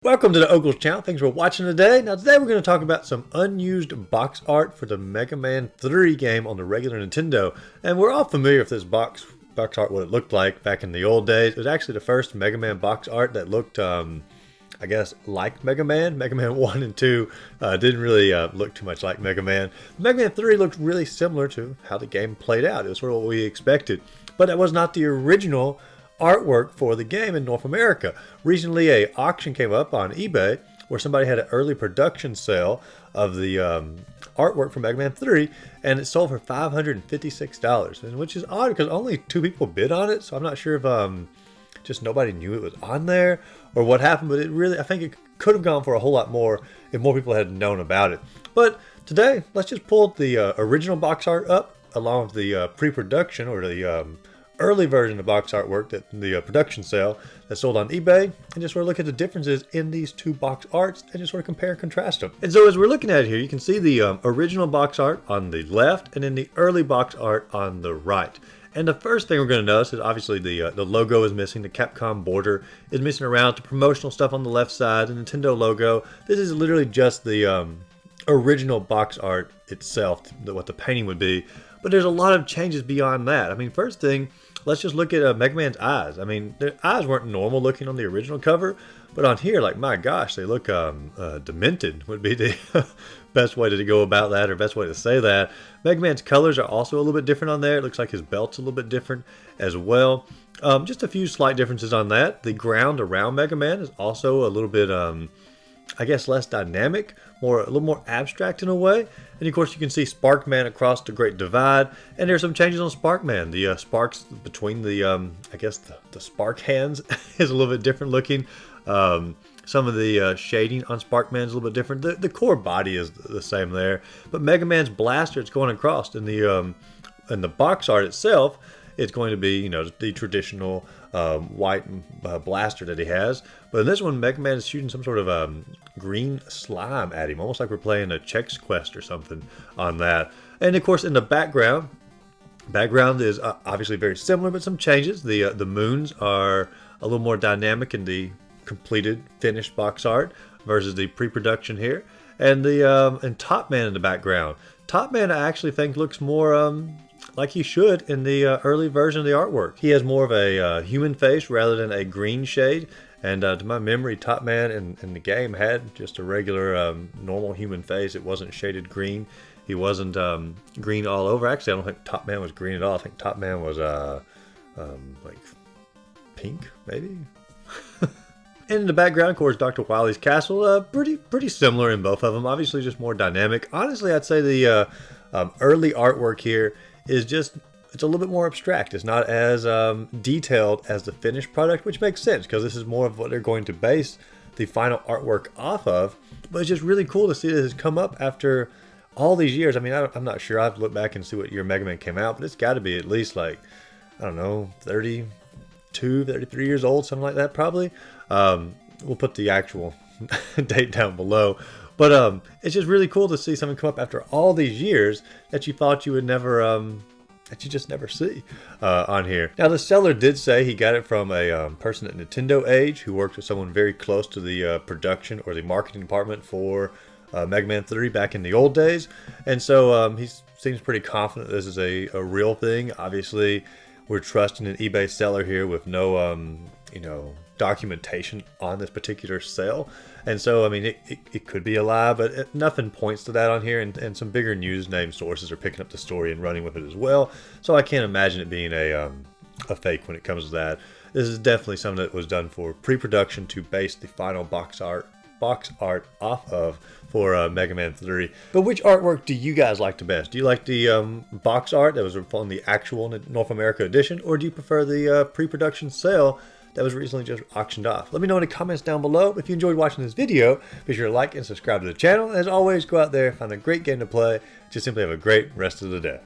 Welcome to the Ogles channel. Thanks for watching today. Now today we're going to talk about some unused box art for the Mega Man 3 game on the regular Nintendo. And we're all familiar with this box art, what it looked like back in the old days. It was actually the first Mega Man box art that looked, I guess, like Mega Man. Mega Man 1 and 2 didn't really look too much like Mega Man. Mega Man 3 looked really similar to how the game played out. It was sort of what we expected. But that was not the original artwork for the game in North America. Recently, a auction came up on eBay where somebody had an early production sale of the artwork for Mega Man 3, and it sold for $556, and which is odd because only 2 people bid on it. So I'm not sure if just nobody knew it was on there or what happened. But I think it could have gone for a whole lot more if more people had known about it. But today, let's just pull the original box art up along with the pre-production or the early version of box artwork that the production sale that sold on eBay, and just sort of look at the differences in these two box arts and just sort of compare and contrast them. And so as we're looking at it here, you can see the original box art on the left and then the early box art on the right. And the first thing we're going to notice is obviously the logo is missing, the Capcom border is missing around, the promotional stuff on the left side, the Nintendo logo. This is literally just the original box art itself, what the painting would be. But there's a lot of changes beyond that. I mean, first thing, let's just look at Mega Man's eyes. I mean, the eyes weren't normal looking on the original cover, but on here, like, my gosh, they look demented would be the best way to go about that, or best way to say that. Mega Man's colors are also a little bit different on there. It looks like his belt's a little bit different as well. Just a few slight differences on that. The ground around Mega Man is also a little bit, I guess, less dynamic, a little more abstract in a way. And of course you can see Sparkman across the Great Divide, and there's some changes on Sparkman. The sparks between the, I guess the spark hands is a little bit different looking. Some of the shading on Sparkman is a little bit different. The core body is the same there, but Mega Man's blaster, it's going across in the box art itself. It's going to be, the traditional white blaster that he has. But in this one, Mega Man is shooting some sort of green slime at him, almost like we're playing a Chex Quest or something on that. And of course, in the background is obviously very similar, but some changes. The moons are a little more dynamic in the completed, finished box art versus the pre-production here. And and Top Man in the background. Top Man, I actually think, looks more like he should in the early version of the artwork. He has more of a human face rather than a green shade. And to my memory, Top Man in the game had just a regular normal human face. It wasn't shaded green. He wasn't green all over. Actually, I don't think Top Man was green at all. I think Top Man was like pink, maybe. And in the background, of course, Dr. Wily's castle. Pretty similar in both of them. Obviously, just more dynamic. Honestly, I'd say the early artwork here is just, it's a little bit more abstract. It's not as detailed as the finished product, which makes sense because this is more of what they're going to base the final artwork off of. But it's just really cool to see this has come up after all these years. I mean, I'm not sure. I've looked back and see what year Mega Man came out, but it's got to be at least, like, I don't know, 32, 33 years old, something like that probably. We'll put the actual date down below. But it's just really cool to see something come up after all these years that you thought you would never, that you just never see on here. Now, the seller did say he got it from a person at Nintendo Age who worked with someone very close to the production or the marketing department for Mega Man 3 back in the old days. And so he seems pretty confident this is a real thing. Obviously, we're trusting an eBay seller here with no, documentation on this particular sale. And so, I mean, it could be a lie, but nothing points to that on here. And some bigger news name sources are picking up the story and running with it as well. So I can't imagine it being a fake when it comes to that. This is definitely something that was done for pre-production to base the final box art off of for Mega Man 3. But which artwork do you guys like the best? Do you like the box art that was on the actual North America edition, or do you prefer the pre-production sale that was recently just auctioned off? Let me know in the comments down below. If you enjoyed watching this video, be sure to like and subscribe to the channel. As always, go out there, find a great game to play. Just simply have a great rest of the day.